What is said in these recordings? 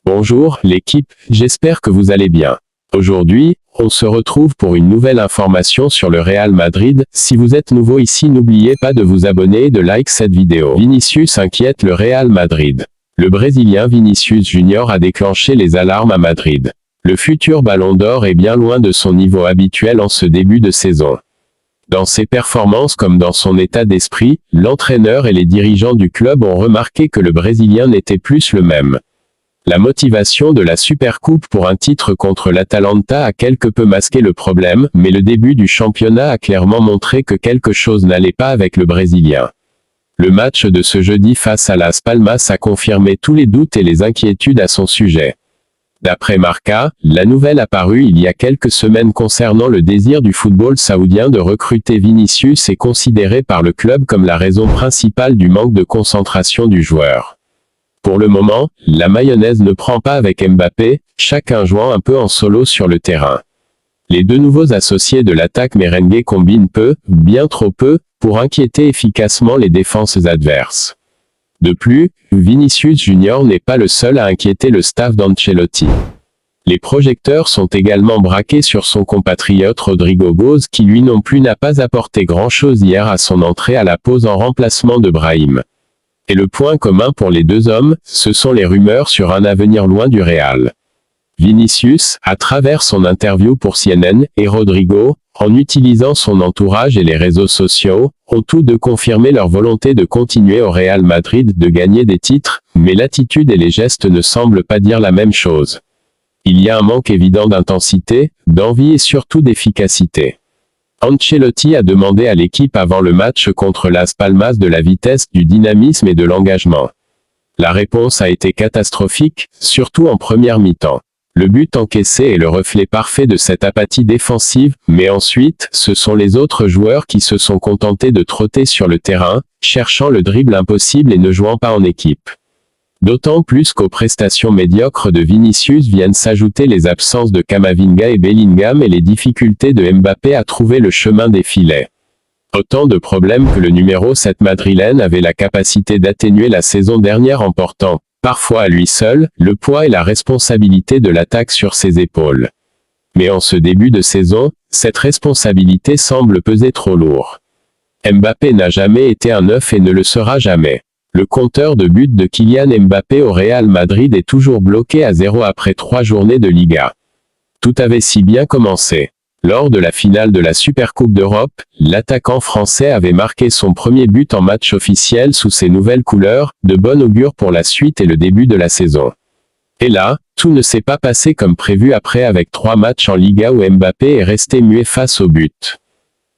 Bonjour, l'équipe, j'espère que vous allez bien. Aujourd'hui, on se retrouve pour une nouvelle information sur le Real Madrid. Si vous êtes nouveau ici, n'oubliez pas de vous abonner et de like cette vidéo. Vinicius inquiète le Real Madrid. Le Brésilien Vinicius Junior a déclenché les alarmes à Madrid. Le futur Ballon d'Or est bien loin de son niveau habituel en ce début de saison. Dans ses performances comme dans son état d'esprit, l'entraîneur et les dirigeants du club ont remarqué que le Brésilien n'était plus le même. La motivation de la Supercoupe pour un titre contre l'Atalanta a quelque peu masqué le problème, mais le début du championnat a clairement montré que quelque chose n'allait pas avec le Brésilien. Le match de ce jeudi face à Las Palmas a confirmé tous les doutes et les inquiétudes à son sujet. D'après Marca, la nouvelle apparue il y a quelques semaines concernant le désir du football saoudien de recruter Vinicius est considérée par le club comme la raison principale du manque de concentration du joueur. Pour le moment, la mayonnaise ne prend pas avec Mbappé, chacun jouant un peu en solo sur le terrain. Les deux nouveaux associés de l'attaque merengue combinent peu, bien trop peu, pour inquiéter efficacement les défenses adverses. De plus, Vinicius Junior n'est pas le seul à inquiéter le staff d'Ancelotti. Les projecteurs sont également braqués sur son compatriote Rodrigo Goes qui lui non plus n'a pas apporté grand-chose hier à son entrée à la pause en remplacement de Brahim. Et le point commun pour les deux hommes, ce sont les rumeurs sur un avenir loin du Real. Vinicius, à travers son interview pour CNN, et Rodrigo, en utilisant son entourage et les réseaux sociaux, ont tous deux confirmé leur volonté de continuer au Real Madrid, de gagner des titres, mais l'attitude et les gestes ne semblent pas dire la même chose. Il y a un manque évident d'intensité, d'envie et surtout d'efficacité. Ancelotti a demandé à l'équipe avant le match contre Las Palmas de la vitesse, du dynamisme et de l'engagement. La réponse a été catastrophique, surtout en première mi-temps. Le but encaissé est le reflet parfait de cette apathie défensive, mais ensuite, ce sont les autres joueurs qui se sont contentés de trotter sur le terrain, cherchant le dribble impossible et ne jouant pas en équipe. D'autant plus qu'aux prestations médiocres de Vinicius viennent s'ajouter les absences de Camavinga et Bellingham et les difficultés de Mbappé à trouver le chemin des filets. Autant de problèmes que le numéro 7 madrilène avait la capacité d'atténuer la saison dernière en portant, parfois à lui seul, le poids et la responsabilité de l'attaque sur ses épaules. Mais en ce début de saison, cette responsabilité semble peser trop lourd. Mbappé n'a jamais été un neuf et ne le sera jamais. Le compteur de buts de Kylian Mbappé au Real Madrid est toujours bloqué à 0 après 3 journées de Liga. Tout avait si bien commencé. Lors de la finale de la Supercoupe d'Europe, l'attaquant français avait marqué son premier but en match officiel sous ses nouvelles couleurs, de bon augure pour la suite et le début de la saison. Et là, tout ne s'est pas passé comme prévu après avec 3 matchs en Liga où Mbappé est resté muet face au but.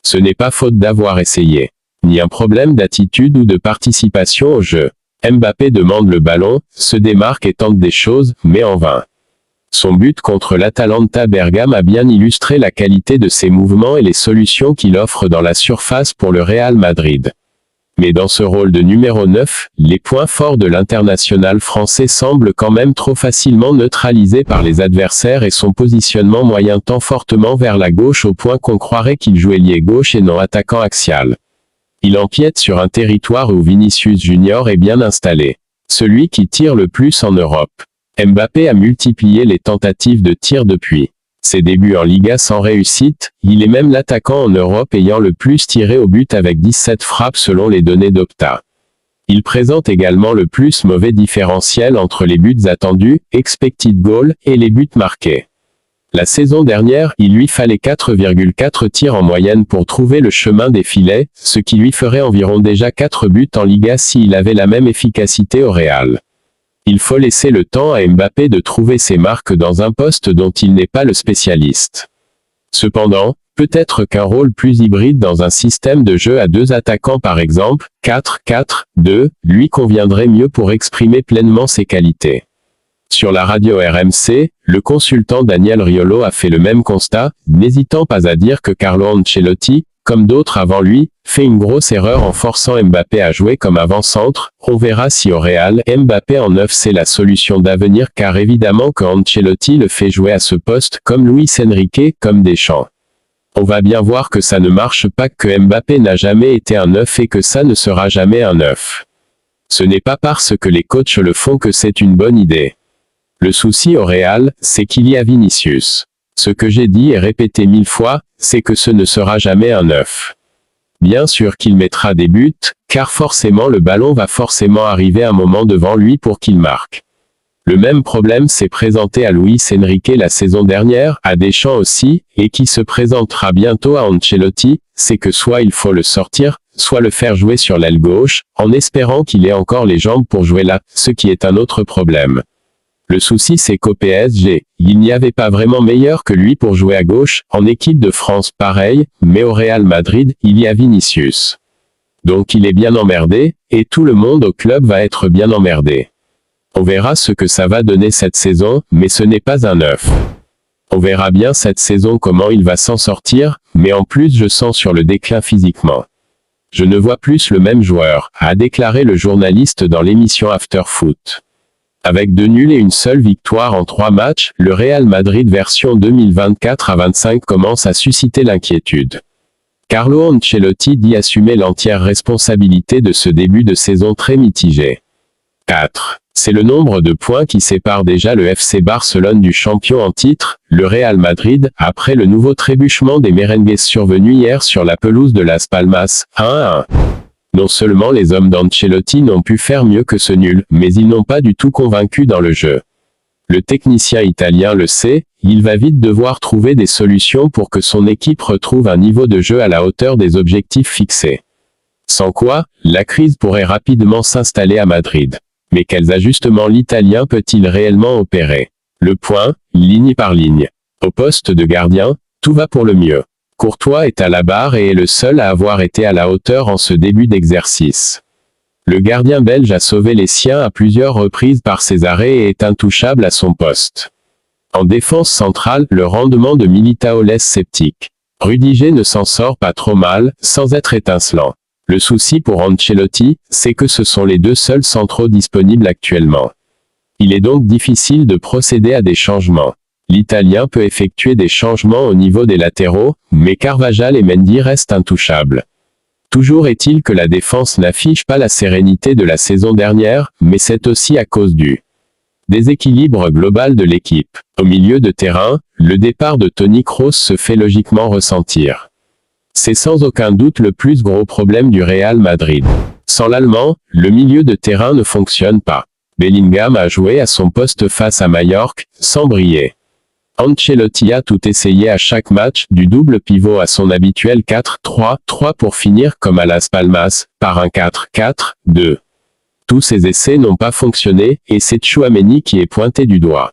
Ce n'est pas faute d'avoir essayé, ni un problème d'attitude ou de participation au jeu. Mbappé demande le ballon, se démarque et tente des choses, mais en vain. Son but contre l'Atalanta Bergame a bien illustré la qualité de ses mouvements et les solutions qu'il offre dans la surface pour le Real Madrid. Mais dans ce rôle de numéro 9, les points forts de l'international français semblent quand même trop facilement neutralisés par les adversaires et son positionnement moyen tend fortement vers la gauche au point qu'on croirait qu'il joue ailier gauche et non attaquant axial. Il empiète sur un territoire où Vinicius Junior est bien installé. Celui qui tire le plus en Europe. Mbappé a multiplié les tentatives de tir depuis ses débuts en Liga sans réussite, il est même l'attaquant en Europe ayant le plus tiré au but avec 17 frappes selon les données d'Opta. Il présente également le plus mauvais différentiel entre les buts attendus, expected goal, et les buts marqués. La saison dernière, il lui fallait 4,4 tirs en moyenne pour trouver le chemin des filets, ce qui lui ferait environ déjà 4 buts en Liga s'il avait la même efficacité au Real. Il faut laisser le temps à Mbappé de trouver ses marques dans un poste dont il n'est pas le spécialiste. Cependant, peut-être qu'un rôle plus hybride dans un système de jeu à 2 attaquants par exemple, 4-4-2, lui conviendrait mieux pour exprimer pleinement ses qualités. Sur la radio RMC, le consultant Daniel Riolo a fait le même constat, n'hésitant pas à dire que Carlo Ancelotti, comme d'autres avant lui, fait une grosse erreur en forçant Mbappé à jouer comme avant-centre. On verra si au Real, Mbappé en 9 c'est la solution d'avenir car évidemment que Ancelotti le fait jouer à ce poste comme Luis Enrique, comme Deschamps. On va bien voir que ça ne marche pas, que Mbappé n'a jamais été un 9 et que ça ne sera jamais un 9. Ce n'est pas parce que les coachs le font que c'est une bonne idée. Le souci au Real, c'est qu'il y a Vinicius. Ce que j'ai dit et répété 1000 fois, c'est que ce ne sera jamais un 9. Bien sûr qu'il mettra des buts, car forcément le ballon va forcément arriver un moment devant lui pour qu'il marque. Le même problème s'est présenté à Luis Enrique la saison dernière, à Deschamps aussi, et qui se présentera bientôt à Ancelotti, c'est que soit il faut le sortir, soit le faire jouer sur l'aile gauche, en espérant qu'il ait encore les jambes pour jouer là, ce qui est un autre problème. Le souci c'est qu'au PSG, il n'y avait pas vraiment meilleur que lui pour jouer à gauche, en équipe de France pareil, mais au Real Madrid, il y a Vinicius. Donc il est bien emmerdé, et tout le monde au club va être bien emmerdé. On verra ce que ça va donner cette saison, mais ce n'est pas un 9. On verra bien cette saison comment il va s'en sortir, mais en plus je sens sur le déclin physiquement. Je ne vois plus le même joueur, a déclaré le journaliste dans l'émission After Foot. Avec 2 nuls et une seule victoire en 3 matchs, le Real Madrid version 2024-25 commence à susciter l'inquiétude. Carlo Ancelotti dit assumer l'entière responsabilité de ce début de saison très mitigé. 4. C'est le nombre de points qui sépare déjà le FC Barcelone du champion en titre, le Real Madrid, après le nouveau trébuchement des merengues survenu hier sur la pelouse de Las Palmas, 1-1. Non seulement les hommes d'Ancelotti n'ont pu faire mieux que ce nul, mais ils n'ont pas du tout convaincu dans le jeu. Le technicien italien le sait, il va vite devoir trouver des solutions pour que son équipe retrouve un niveau de jeu à la hauteur des objectifs fixés. Sans quoi, la crise pourrait rapidement s'installer à Madrid. Mais quels ajustements l'Italien peut-il réellement opérer? Le point, ligne par ligne. Au poste de gardien, tout va pour le mieux. Courtois est à la barre et est le seul à avoir été à la hauteur en ce début d'exercice. Le gardien belge a sauvé les siens à plusieurs reprises par ses arrêts et est intouchable à son poste. En défense centrale, le rendement de Militao laisse sceptique. Rudiger ne s'en sort pas trop mal, sans être étincelant. Le souci pour Ancelotti, c'est que ce sont les 2 seuls centraux disponibles actuellement. Il est donc difficile de procéder à des changements. L'Italien peut effectuer des changements au niveau des latéraux, mais Carvajal et Mendy restent intouchables. Toujours est-il que la défense n'affiche pas la sérénité de la saison dernière, mais c'est aussi à cause du déséquilibre global de l'équipe. Au milieu de terrain, le départ de Toni Kroos se fait logiquement ressentir. C'est sans aucun doute le plus gros problème du Real Madrid. Sans l'Allemand, le milieu de terrain ne fonctionne pas. Bellingham a joué à son poste face à Majorque, sans briller. Ancelotti a tout essayé à chaque match, du double pivot à son habituel 4-3-3 pour finir comme à Las Palmas, par un 4-4-2. Tous ces essais n'ont pas fonctionné, et c'est Tchouaméni qui est pointé du doigt.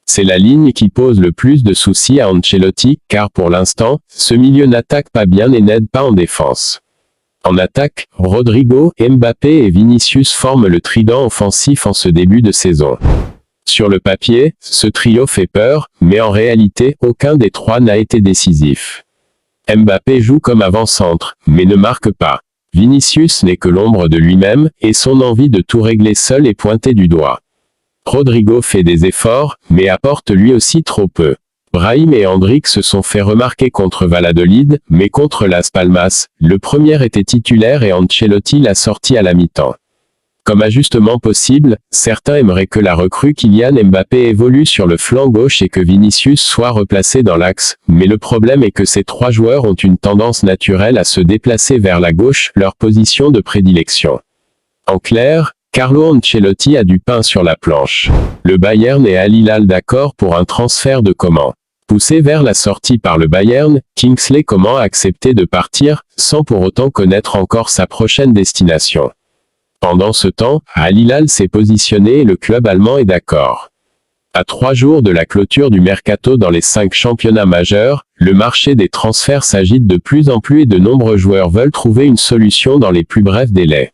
C'est la ligne qui pose le plus de soucis à Ancelotti, car pour l'instant, ce milieu n'attaque pas bien et n'aide pas en défense. En attaque, Rodrigo, Mbappé et Vinicius forment le trident offensif en ce début de saison. Sur le papier, ce trio fait peur, mais en réalité, aucun des 3 n'a été décisif. Mbappé joue comme avant-centre, mais ne marque pas. Vinicius n'est que l'ombre de lui-même, et son envie de tout régler seul est pointée du doigt. Rodrigo fait des efforts, mais apporte lui aussi trop peu. Brahim et Endrick se sont fait remarquer contre Valladolid, mais contre Las Palmas, le premier était titulaire et Ancelotti l'a sorti à la mi-temps. Comme ajustement possible, certains aimeraient que la recrue Kylian Mbappé évolue sur le flanc gauche et que Vinicius soit replacé dans l'axe, mais le problème est que ces 3 joueurs ont une tendance naturelle à se déplacer vers la gauche, leur position de prédilection. En clair, Carlo Ancelotti a du pain sur la planche. Le Bayern et Al Hilal d'accord pour un transfert de Coman. Poussé vers la sortie par le Bayern, Kingsley Coman a accepté de partir, sans pour autant connaître encore sa prochaine destination. Pendant ce temps, Al Hilal s'est positionné et le club allemand est d'accord. À 3 jours de la clôture du mercato dans les 5 championnats majeurs, le marché des transferts s'agite de plus en plus et de nombreux joueurs veulent trouver une solution dans les plus brefs délais.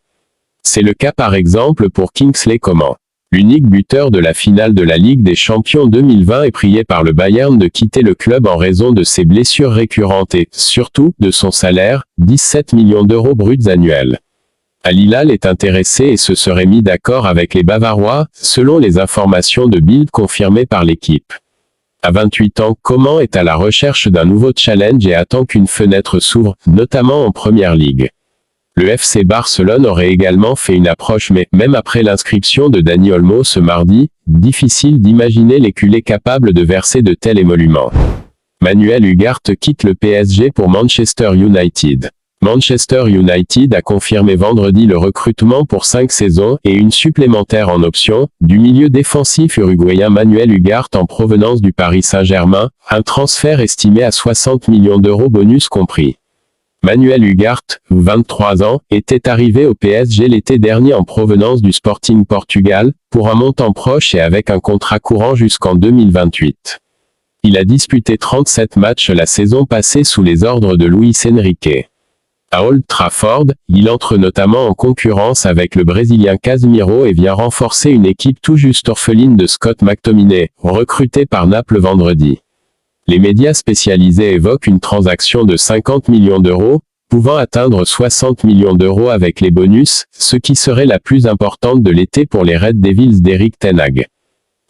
C'est le cas par exemple pour Kingsley Coman. L'unique buteur de la finale de la Ligue des Champions 2020 est prié par le Bayern de quitter le club en raison de ses blessures récurrentes et, surtout, de son salaire, 17 millions d'euros bruts annuels. Al Hilal est intéressé et se serait mis d'accord avec les Bavarois, selon les informations de Bild confirmées par l'équipe. À 28 ans, Coman est à la recherche d'un nouveau challenge et attend qu'une fenêtre s'ouvre, notamment en Première Ligue. Le FC Barcelone aurait également fait une approche mais, même après l'inscription de Dani Olmo ce mardi, difficile d'imaginer les culés capables de verser de tels émoluments. Manuel Ugarte quitte le PSG pour Manchester United. Manchester United a confirmé vendredi le recrutement pour 5 saisons et une supplémentaire en option, du milieu défensif uruguayen Manuel Ugarte en provenance du Paris Saint-Germain, un transfert estimé à 60 millions d'euros bonus compris. Manuel Ugarte, 23 ans, était arrivé au PSG l'été dernier en provenance du Sporting Portugal, pour un montant proche et avec un contrat courant jusqu'en 2028. Il a disputé 37 matchs la saison passée sous les ordres de Luis Enrique. À Old Trafford, il entre notamment en concurrence avec le Brésilien Casemiro et vient renforcer une équipe tout juste orpheline de Scott McTominay, recruté par Naples vendredi. Les médias spécialisés évoquent une transaction de 50 millions d'euros, pouvant atteindre 60 millions d'euros avec les bonus, ce qui serait la plus importante de l'été pour les Red Devils d'Erik ten Hag.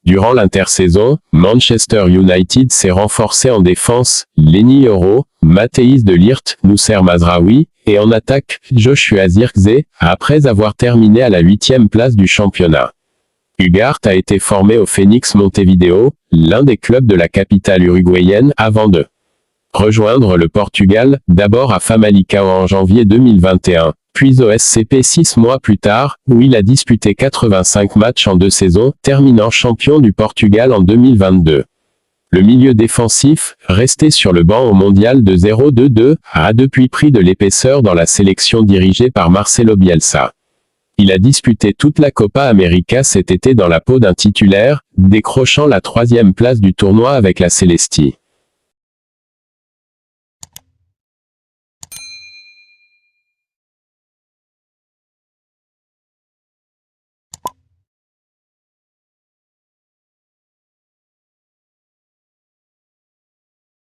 Durant l'intersaison, Manchester United s'est renforcé en défense, Lenny Yoro, Matthijs de Ligt, Noussair Mazraoui, et en attaque, Joshua Zirkzee, après avoir terminé à la 8e place du championnat. Ugarte a été formé au Phoenix Montevideo, l'un des clubs de la capitale uruguayenne, avant de rejoindre le Portugal, d'abord à Famalicão en janvier 2021, puis au SCP 6 mois plus tard, où il a disputé 85 matchs en 2 saisons, terminant champion du Portugal en 2022. Le milieu défensif, resté sur le banc au mondial de 0-2-2, a depuis pris de l'épaisseur dans la sélection dirigée par Marcelo Bielsa. Il a disputé toute la Copa América cet été dans la peau d'un titulaire, décrochant la 3e place du tournoi avec la Celesti.